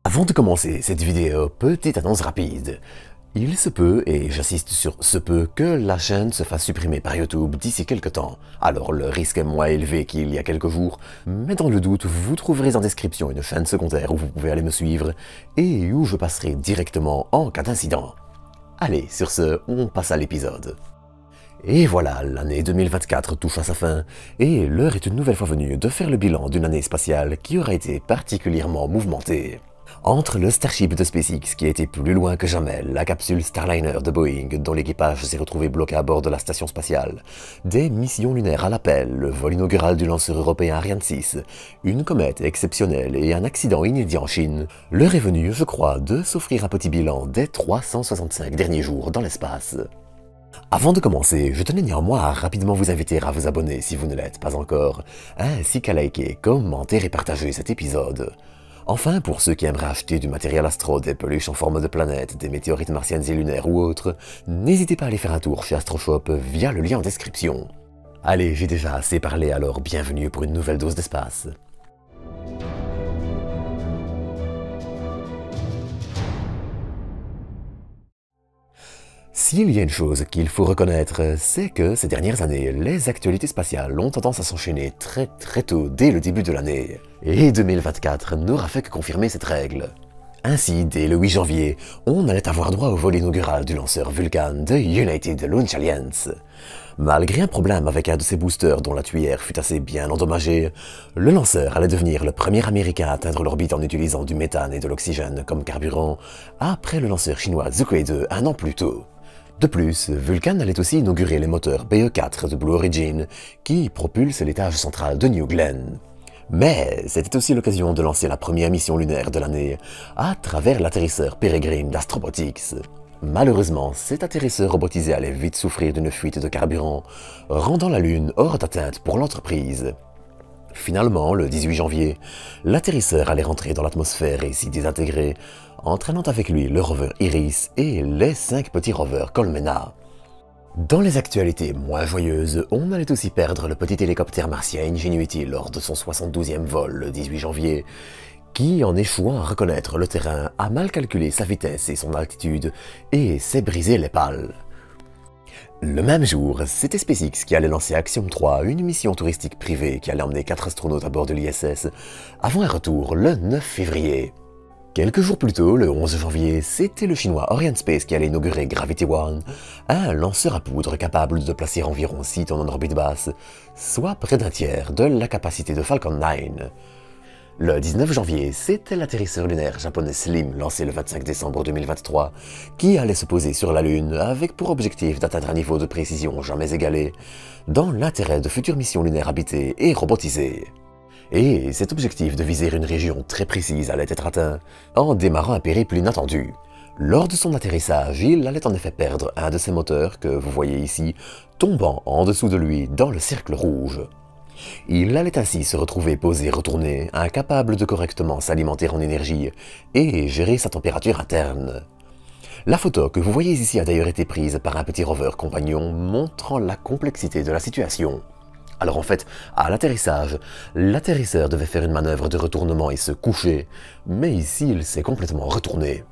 Avant de commencer cette vidéo, petite annonce rapide. Il se peut, et j'insiste sur ce peut, que la chaîne se fasse supprimer par YouTube d'ici quelques temps. Alors le risque est moins élevé qu'il y a quelques jours, mais dans le doute, vous trouverez en description une chaîne secondaire où vous pouvez aller me suivre et où je passerai directement en cas d'incident. Allez, sur ce, on passe à l'épisode. Et voilà, l'année 2024 touche à sa fin, et l'heure est une nouvelle fois venue de faire le bilan d'une année spatiale qui aura été particulièrement mouvementée. Entre le Starship de SpaceX qui a été plus loin que jamais, la capsule Starliner de Boeing dont l'équipage s'est retrouvé bloqué à bord de la station spatiale, des missions lunaires à l'appel, le vol inaugural du lanceur européen Ariane 6, une comète exceptionnelle et un accident inédit en Chine, l'heure est venue, je crois, de s'offrir un petit bilan des 365 derniers jours dans l'espace. Avant de commencer, je tenais néanmoins à rapidement vous inviter à vous abonner si vous ne l'êtes pas encore, ainsi qu'à liker, commenter et partager cet épisode. Enfin, pour ceux qui aimeraient acheter du matériel astro, des peluches en forme de planète, des météorites martiennes et lunaires ou autres, n'hésitez pas à aller faire un tour chez AstroShop via le lien en description. Allez, j'ai déjà assez parlé, alors bienvenue pour une nouvelle dose d'espace. S'il y a une chose qu'il faut reconnaître, c'est que ces dernières années, les actualités spatiales ont tendance à s'enchaîner très tôt dès le début de l'année. Et 2024 n'aura fait que confirmer cette règle. Ainsi, dès le 8 janvier, on allait avoir droit au vol inaugural du lanceur Vulcan de United Launch Alliance. Malgré un problème avec un de ses boosters dont la tuyère fut assez bien endommagée, le lanceur allait devenir le premier américain à atteindre l'orbite en utilisant du méthane et de l'oxygène comme carburant, après le lanceur chinois Zhukui 2 un an plus tôt. De plus, Vulcan allait aussi inaugurer les moteurs BE4 de Blue Origin, qui propulsent l'étage central de New Glenn. Mais c'était aussi l'occasion de lancer la première mission lunaire de l'année, à travers l'atterrisseur Peregrine d'Astrobotics. Malheureusement, cet atterrisseur robotisé allait vite souffrir d'une fuite de carburant, rendant la Lune hors d'atteinte pour l'entreprise. Finalement, le 18 janvier, l'atterrisseur allait rentrer dans l'atmosphère et s'y désintégrer, entraînant avec lui le rover Iris et les 5 petits rovers Colmena. Dans les actualités moins joyeuses, on allait aussi perdre le petit hélicoptère martien Ingenuity lors de son 72e vol le 18 janvier, qui, en échouant à reconnaître le terrain, a mal calculé sa vitesse et son altitude et s'est brisé les pales. Le même jour, c'était SpaceX qui allait lancer Axiom 3, une mission touristique privée qui allait emmener 4 astronautes à bord de l'ISS, avant un retour le 9 février. Quelques jours plus tôt, le 11 janvier, c'était le chinois Arianespace qui allait inaugurer Gravity One, un lanceur à poudre capable de placer environ 6 tonnes en orbite basse, soit près d'un tiers de la capacité de Falcon 9. Le 19 janvier, c'était l'atterrisseur lunaire japonais Slim, lancé le 25 décembre 2023, qui allait se poser sur la Lune avec pour objectif d'atteindre un niveau de précision jamais égalé, dans l'intérêt de futures missions lunaires habitées et robotisées. Et cet objectif de viser une région très précise allait être atteint en démarrant un périple inattendu. Lors de son atterrissage, il allait en effet perdre un de ses moteurs que vous voyez ici, tombant en dessous de lui dans le cercle rouge. Il allait ainsi se retrouver posé retourné, incapable de correctement s'alimenter en énergie et gérer sa température interne. La photo que vous voyez ici a d'ailleurs été prise par un petit rover compagnon montrant la complexité de la situation. Alors en fait, à l'atterrissage, l'atterrisseur devait faire une manœuvre de retournement et se coucher, mais ici il s'est complètement retourné.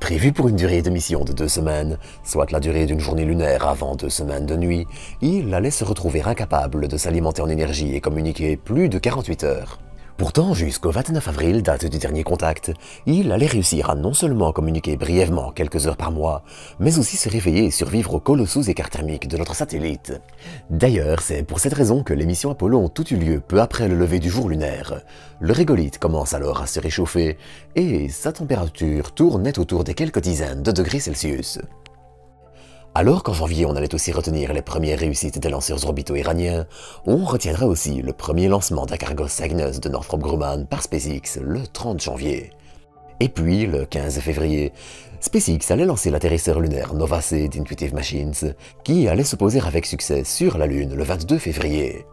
Prévu pour une durée de mission de 2 semaines, soit la durée d'une journée lunaire avant 2 semaines de nuit, il allait se retrouver incapable de s'alimenter en énergie et communiquer plus de 48 heures. Pourtant, jusqu'au 29 avril, date du dernier contact, il allait réussir à non seulement communiquer brièvement quelques heures par mois, mais aussi se réveiller et survivre aux colossaux écarts thermiques de notre satellite. D'ailleurs, c'est pour cette raison que les missions Apollo ont toutes eu lieu peu après le lever du jour lunaire. Le régolithe commence alors à se réchauffer et sa température tournait autour des quelques dizaines de degrés Celsius. Alors qu'en janvier on allait aussi retenir les premières réussites des lanceurs orbitaux iraniens, on retiendra aussi le premier lancement d'un cargo Cygnus de Northrop Grumman par SpaceX le 30 janvier. Et puis, le 15 février, SpaceX allait lancer l'atterrisseur lunaire Nova C d'Intuitive Machines, qui allait se poser avec succès sur la Lune le 22 février.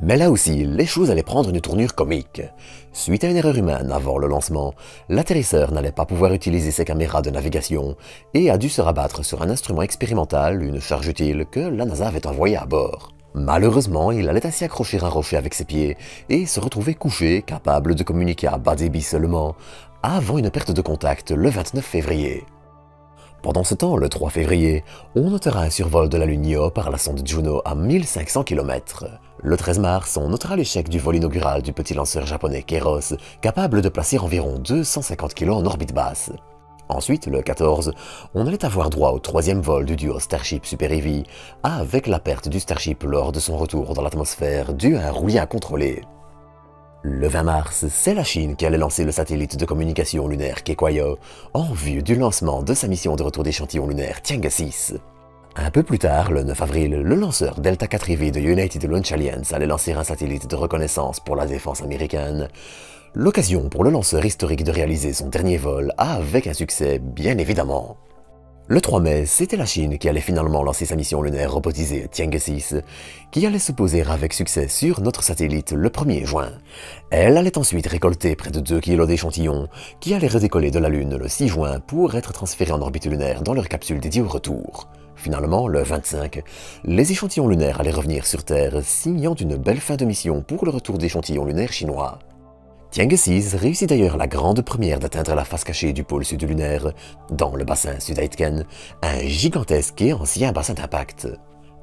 Mais là aussi, les choses allaient prendre une tournure comique. Suite à une erreur humaine avant le lancement, l'atterrisseur n'allait pas pouvoir utiliser ses caméras de navigation et a dû se rabattre sur un instrument expérimental, une charge utile que la NASA avait envoyée à bord. Malheureusement, il allait ainsi accrocher un rocher avec ses pieds et se retrouver couché, capable de communiquer à bas débit seulement, avant une perte de contact le 29 février. Pendant ce temps, le 3 février, on notera un survol de la Lune Io par la sonde Juno à 1500 km. Le 13 mars, on notera l'échec du vol inaugural du petit lanceur japonais Kairos, capable de placer environ 250 kg en orbite basse. Ensuite, le 14, on allait avoir droit au troisième vol du duo Starship Super Heavy, avec la perte du Starship lors de son retour dans l'atmosphère dû à un roulis incontrôlé. Le 20 mars, c'est la Chine qui allait lancer le satellite de communication lunaire Kequoia en vue du lancement de sa mission de retour d'échantillon lunaire Tianghe 6. Un peu plus tard, le 9 avril, le lanceur Delta 4EV de United Launch Alliance allait lancer un satellite de reconnaissance pour la défense américaine. L'occasion pour le lanceur historique de réaliser son dernier vol avec un succès, bien évidemment. Le 3 mai, c'était la Chine qui allait finalement lancer sa mission lunaire rebaptisée Tianghe 6, qui allait se poser avec succès sur notre satellite le 1er juin. Elle allait ensuite récolter près de 2 kg d'échantillons, qui allaient redécoller de la Lune le 6 juin pour être transférés en orbite lunaire dans leur capsule dédiée au retour. Finalement, le 25, les échantillons lunaires allaient revenir sur Terre, signant une belle fin de mission pour le retour d'échantillons lunaires chinois. Tianghe 6 réussit d'ailleurs la grande première d'atteindre la face cachée du pôle sud lunaire, dans le bassin Sud-Aitken, un gigantesque et ancien bassin d'impact.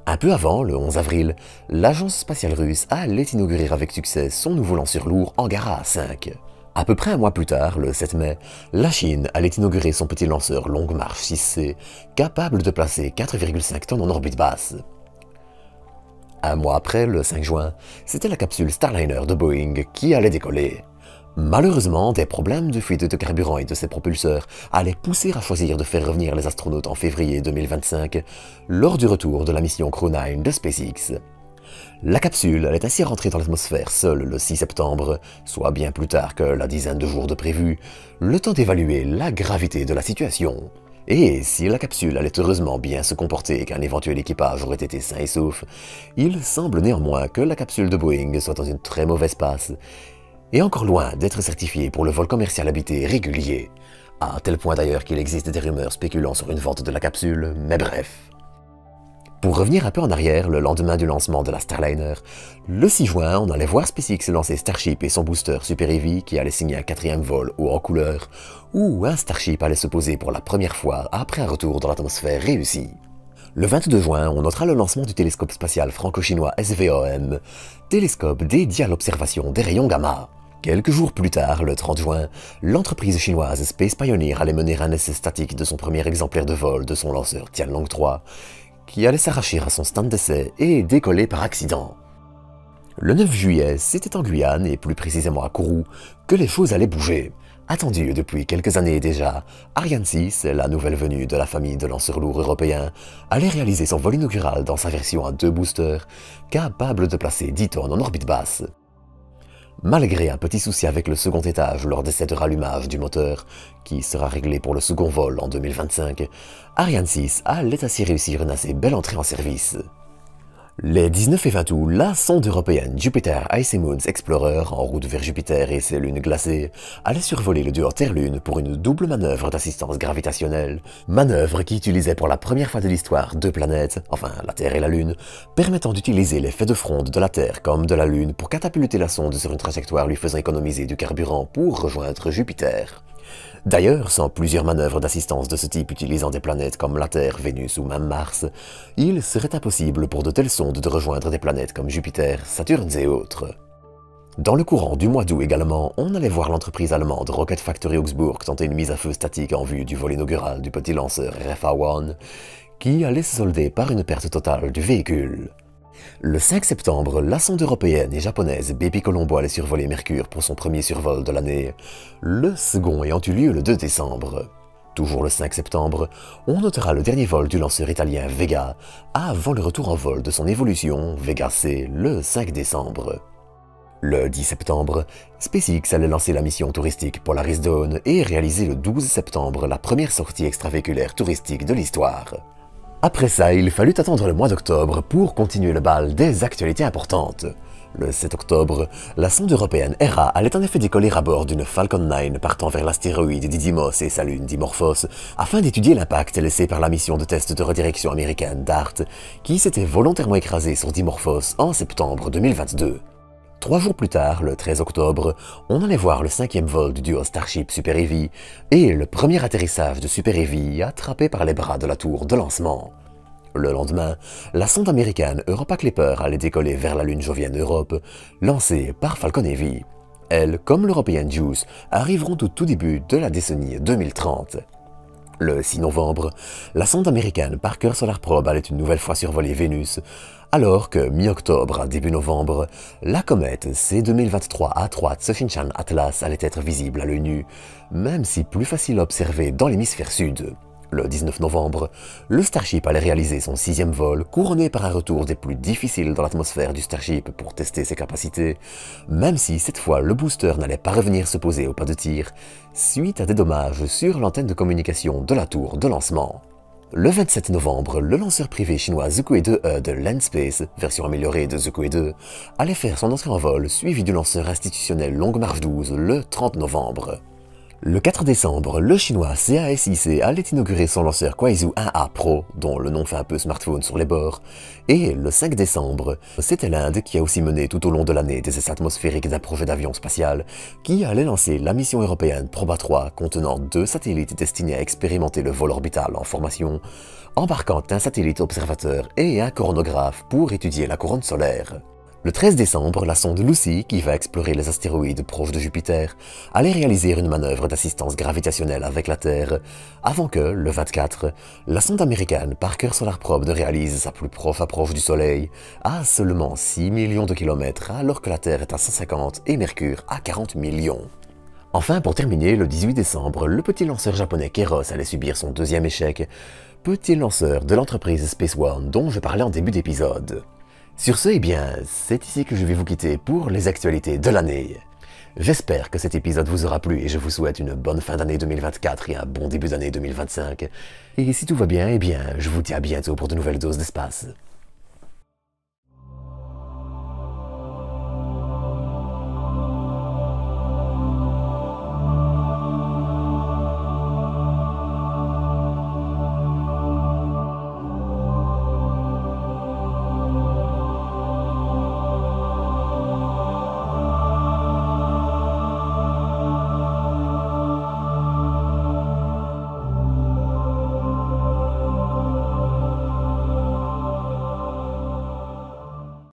Un peu avant, le 11 avril, l'agence spatiale russe allait inaugurer avec succès son nouveau lanceur lourd Angara 5. À peu près un mois plus tard, le 7 mai, la Chine allait inaugurer son petit lanceur Longue Marche 6C, capable de placer 4,5 tonnes en orbite basse. Un mois après, le 5 juin, c'était la capsule Starliner de Boeing qui allait décoller. Malheureusement, des problèmes de fuite de carburant et de ses propulseurs allaient pousser à choisir de faire revenir les astronautes en février 2025, lors du retour de la mission Crew 9 de SpaceX. La capsule allait ainsi rentrer dans l'atmosphère seule le 6 septembre, soit bien plus tard que la dizaine de jours de prévu, le temps d'évaluer la gravité de la situation. Et si la capsule allait heureusement bien se comporter et qu'un éventuel équipage aurait été sain et sauf, il semble néanmoins que la capsule de Boeing soit dans une très mauvaise passe, et encore loin d'être certifié pour le vol commercial habité régulier, à tel point d'ailleurs qu'il existe des rumeurs spéculant sur une vente de la capsule, mais bref. Pour revenir un peu en arrière, le lendemain du lancement de la Starliner, le 6 juin, on allait voir SpaceX lancer Starship et son booster Super Heavy qui allait signer un 4e vol haut en couleur, où un Starship allait se poser pour la première fois après un retour dans l'atmosphère réussi. Le 22 juin, on notera le lancement du télescope spatial franco-chinois SVOM, télescope dédié à l'observation des rayons gamma. Quelques jours plus tard, le 30 juin, l'entreprise chinoise Space Pioneer allait mener un essai statique de son premier exemplaire de vol de son lanceur Tianlong 3, qui allait s'arracher à son stand d'essai et décoller par accident. Le 9 juillet, c'était en Guyane, et plus précisément à Kourou, que les choses allaient bouger. Attendue depuis quelques années déjà, Ariane 6, la nouvelle venue de la famille de lanceurs lourds européens, allait réaliser son vol inaugural dans sa version à 2 boosters, capable de placer 10 tonnes en orbite basse. Malgré un petit souci avec le second étage lors d'essais de rallumage du moteur, qui sera réglé pour le second vol en 2025, Ariane 6 allait ainsi réussir une assez belle entrée en service. Les 19 et 20 août, la sonde européenne Jupiter Icy Moons Explorer, en route vers Jupiter et ses lunes glacées, allait survoler le duo Terre-Lune pour une double manœuvre d'assistance gravitationnelle, manœuvre qui utilisait pour la première fois de l'histoire 2 planètes, enfin la Terre et la Lune, permettant d'utiliser l'effet de fronde de la Terre comme de la Lune pour catapulter la sonde sur une trajectoire lui faisant économiser du carburant pour rejoindre Jupiter. D'ailleurs, sans plusieurs manœuvres d'assistance de ce type utilisant des planètes comme la Terre, Vénus ou même Mars, il serait impossible pour de telles sondes de rejoindre des planètes comme Jupiter, Saturne et autres. Dans le courant du mois d'août également, on allait voir l'entreprise allemande Rocket Factory Augsburg tenter une mise à feu statique en vue du vol inaugural du petit lanceur RFA-1, qui allait se solder par une perte totale du véhicule. Le 5 septembre, la sonde européenne et japonaise Bepi Colombo allait survoler Mercure pour son premier survol de l'année, le second ayant eu lieu le 2 décembre. Toujours le 5 septembre, on notera le dernier vol du lanceur italien Vega, avant le retour en vol de son évolution Vega C le 5 décembre. Le 10 septembre, SpaceX allait lancer la mission touristique Polaris Dawn et réaliser le 12 septembre la première sortie extravéhiculaire touristique de l'histoire. Après ça, il fallut attendre le mois d'octobre pour continuer le bal des actualités importantes. Le 7 octobre, la sonde européenne Hera allait en effet décoller à bord d'une Falcon 9 partant vers l'astéroïde Didymos et sa lune Dimorphos afin d'étudier l'impact laissé par la mission de test de redirection américaine DART qui s'était volontairement écrasée sur Dimorphos en septembre 2022. 3 jours plus tard, le 13 octobre, on allait voir le 5e vol du duo Starship Super Heavy et le premier atterrissage de Super Heavy attrapé par les bras de la tour de lancement. Le lendemain, la sonde américaine Europa Clipper allait décoller vers la lune jovienne Europe, lancée par Falcon Heavy. Elles, comme l'European Juice, arriveront au tout début de la décennie 2030. Le 6 novembre, la sonde américaine Parker Solar Probe allait une nouvelle fois survoler Vénus, alors que mi-octobre à début novembre, la comète C2023 A3 Tsushinshan Atlas allait être visible à l'œil nu, même si plus facile à observer dans l'hémisphère sud. Le 19 novembre, le Starship allait réaliser son 6e vol, couronné par un retour des plus difficiles dans l'atmosphère du Starship pour tester ses capacités, même si cette fois le booster n'allait pas revenir se poser au pas de tir, suite à des dommages sur l'antenne de communication de la tour de lancement. Le 27 novembre, le lanceur privé chinois Zhukue 2E de Landspace, version améliorée de Zhukue 2, allait faire son entrée en vol, suivi du lanceur institutionnel Longue Marche 12 le 30 novembre. Le 4 décembre, le chinois CASIC allait inaugurer son lanceur Kuaizhou 1A Pro, dont le nom fait un peu smartphone sur les bords, et le 5 décembre, c'était l'Inde qui a aussi mené tout au long de l'année des essais atmosphériques d'un projet d'avion spatial, qui allait lancer la mission européenne Proba 3 contenant 2 satellites destinés à expérimenter le vol orbital en formation, embarquant un satellite observateur et un coronographe pour étudier la couronne solaire. Le 13 décembre, la sonde Lucy, qui va explorer les astéroïdes proches de Jupiter, allait réaliser une manœuvre d'assistance gravitationnelle avec la Terre, avant que, le 24, la sonde américaine Parker Solar Probe ne réalise sa plus proche approche du Soleil, à seulement 6 millions de kilomètres, alors que la Terre est à 150 et Mercure à 40 millions. Enfin, pour terminer, le 18 décembre, le petit lanceur japonais Keros allait subir son 2e échec, petit lanceur de l'entreprise Space One dont je parlais en début d'épisode. Sur ce, eh bien, c'est ici que je vais vous quitter pour les actualités de l'année. J'espère que cet épisode vous aura plu et je vous souhaite une bonne fin d'année 2024 et un bon début d'année 2025. Et si tout va bien, eh bien, je vous dis à bientôt pour de nouvelles doses d'espace.